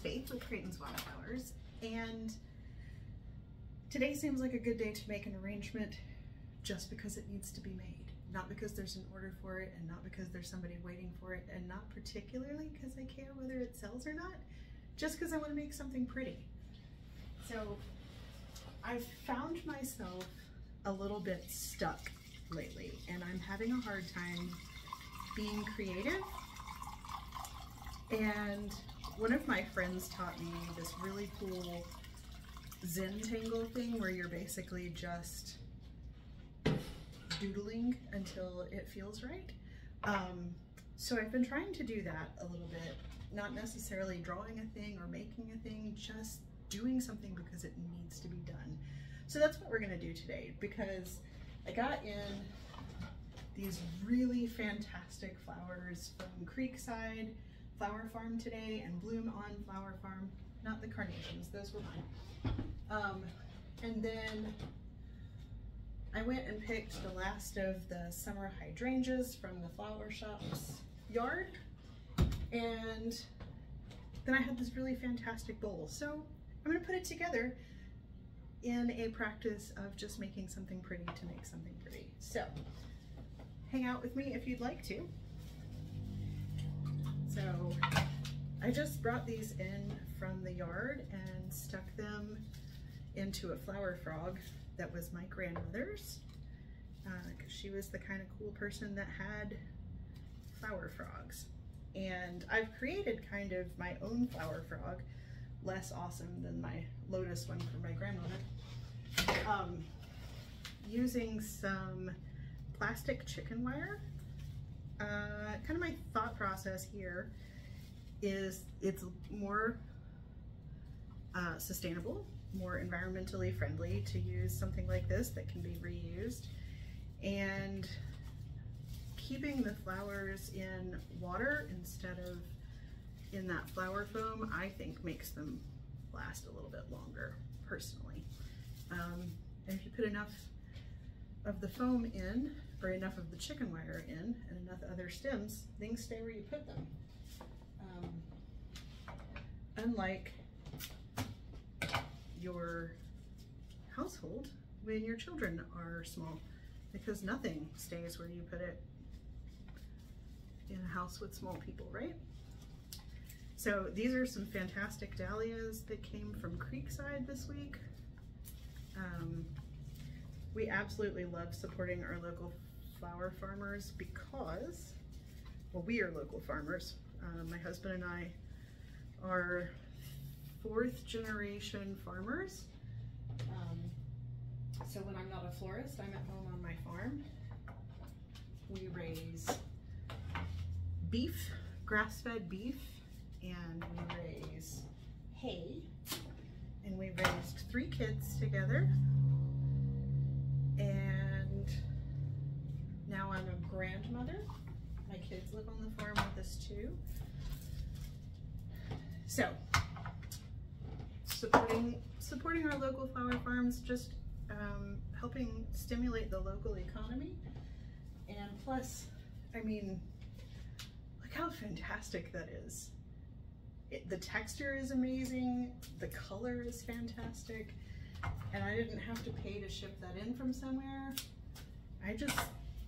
Faith with Creighton's Wildflowers, and today seems like a good day to make an arrangement just because it needs to be made. Not because there's an order for it, and not because there's somebody waiting for it, and not particularly because I care whether it sells or not, just because I want to make something pretty. So I've found myself a little bit stuck lately, and I'm having a hard time being creative. And one of my friends taught me this really cool Zentangle thing where you're basically just doodling until it feels right. So I've been trying to do that a little bit, not necessarily drawing a thing or making a thing, just doing something because it needs to be done. So that's what we're gonna do today, because I got in these really fantastic flowers from Creekside Flower Farm today and Bloom On Flower Farm, not the carnations, those were mine. And then I went and picked the last of the summer hydrangeas from the flower shop's yard, and then I had this really fantastic bowl. So I'm gonna put it together in a practice of just making something pretty to make something pretty. So hang out with me if you'd like to. So I just brought these in from the yard and stuck them into a flower frog that was my grandmother's, because she was the kind of cool person that had flower frogs. And I've created kind of my own flower frog, less awesome than my lotus one from my grandmother, using some plastic chicken wire. Kind of my thought process here is it's more sustainable, more environmentally friendly to use something like this that can be reused, and keeping the flowers in water instead of in that flower foam, I think makes them last a little bit longer, personally. And if you put enough of the foam in, or enough of the chicken wire in, and enough other stems, things stay where you put them. Unlike your household when your children are small, because nothing stays where you put it in a house with small people, right? So these are some fantastic dahlias that came from Creekside this week. We absolutely love supporting our local flower farmers because, well, we are local farmers. My husband and I are 4th generation farmers. So when I'm not a florist, I'm at home on my farm. We raise beef, grass-fed beef, and we raise hay. And we raised 3 kids together. And now I'm a grandmother. My kids live on the farm with us too. So, supporting our local flower farms, just helping stimulate the local economy. And plus, I mean, look how fantastic that is. The texture is amazing, the color is fantastic, and I didn't have to pay to ship that in from somewhere. I just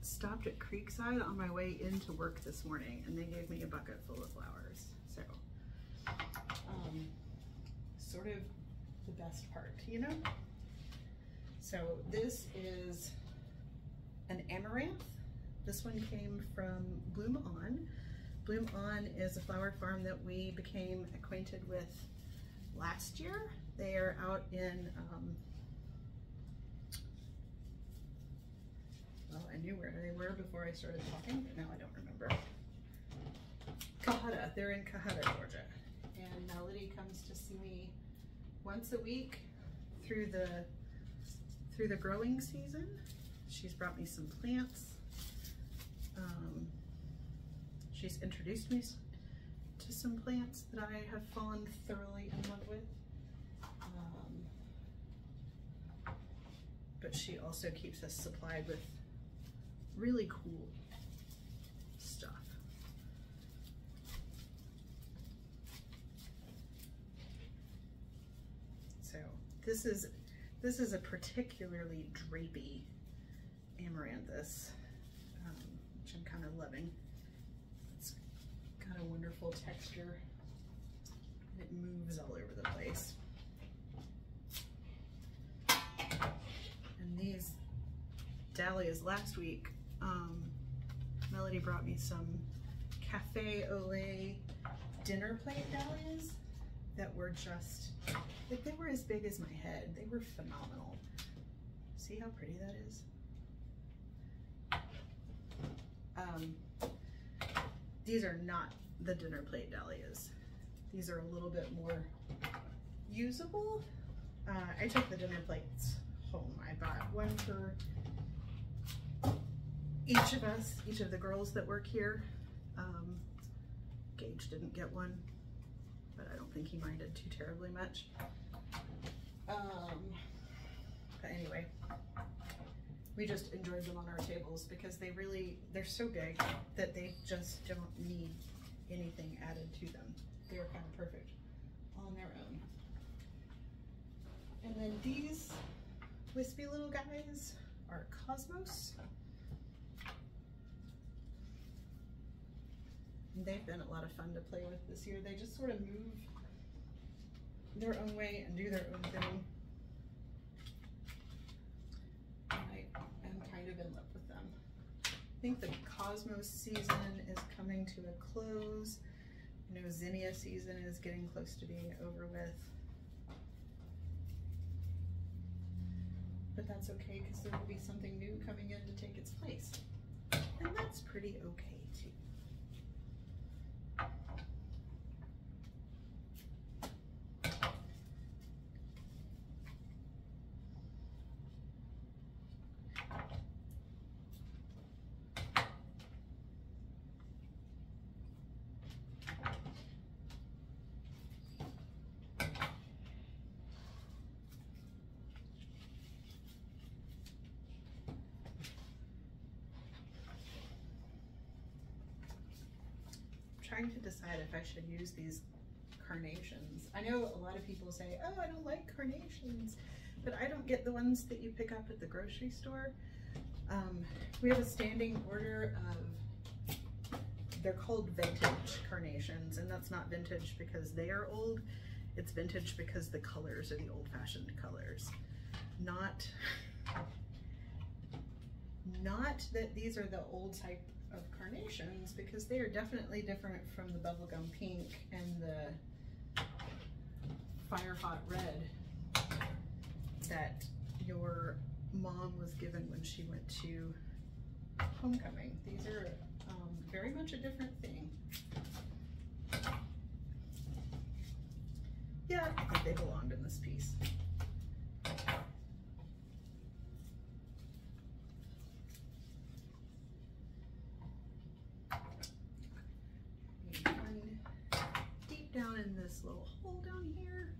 stopped at Creekside on my way into work this morning, and they gave me a bucket full of flowers. So, sort of the best part, you know? So this is an amaranth. This one came from Bloom On. Bloom On is a flower farm that we became acquainted with last year. They are out in, well, I knew where they were before I started talking, but now I don't remember. Cohutta, they're in Cohutta, Georgia. And Melody comes to see me once a week through the growing season. She's brought me some plants. She's introduced me to some plants that I have fallen thoroughly in love with. But she also keeps us supplied with really cool stuff. This is a particularly drapey amaranthus, which I'm kind of loving. It's got a wonderful texture. It moves all over the place. And these dahlias last week, Melody brought me some Cafe au lait dinner plate dahlias that were just, like, they were as big as my head. They were phenomenal. See how pretty that is? These are not the dinner plate dahlias. These are a little bit more usable. I took the dinner plates home. I bought one for each of us, each of the girls that work here. Gage didn't get one, but I don't think he minded too terribly much. But anyway, we just enjoyed them on our tables because they're so big that they just don't need anything added to them. They're kind of perfect on their own. And then these wispy little guys are Cosmos. And they've been a lot of fun to play with this year. They just sort of move their own way and do their own thing. And I am kind of in love with them. I think the Cosmos season is coming to a close. I know Zinnia season is getting close to being over with. But that's okay because there will be something new coming in to take its place. And that's pretty okay too. Trying to decide if I should use these carnations. I know a lot of people say, oh, I don't like carnations, but I don't get the ones that you pick up at the grocery store. We have a standing order of, they're called vintage carnations, and that's not vintage because they are old, it's vintage because the colors are the old-fashioned colors. Not that these are the old type of carnations, because they are definitely different from the bubblegum pink and the fire hot red that your mom was given when she went to homecoming. These are very much a different thing. Yeah, I think they belonged in this piece. Down in this little hole down here.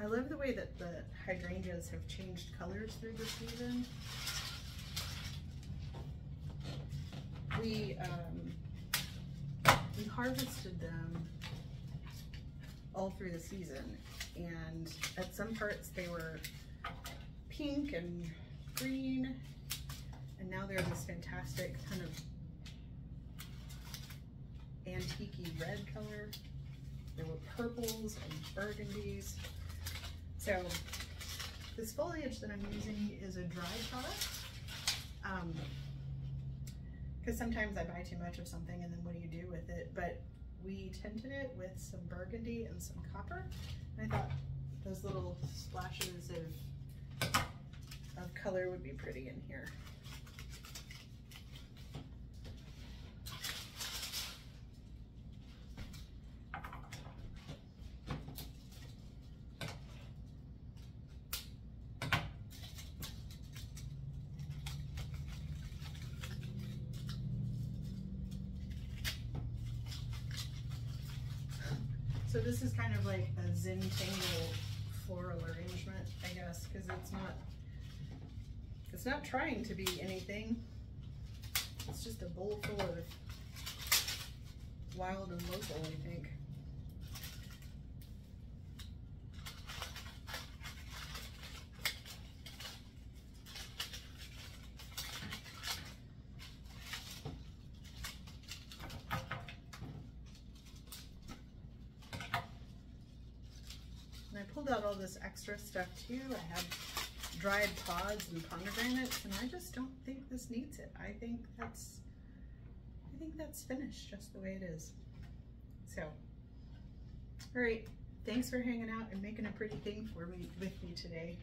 I love the way that the hydrangeas have changed colors through the season. We harvested them all through the season, and at some parts they were pink and green, and now they're this fantastic kind of antique-y red color. There were purples and burgundies. So this foliage that I'm using is a dry product, because sometimes I buy too much of something and then what do you do with it? But we tinted it with some burgundy and some copper, and I thought those little splashes of color would be pretty in here. So this is kind of like a Zentangle floral arrangement, I guess, because it's not trying to be anything. It's just a bowl full of wild and local, I think. And I pulled out all this extra stuff too. I have dried pods and pomegranates, and I just don't think this needs it. I think that's finished just the way it is. So, all right, thanks for hanging out and making a pretty thing for me with me today.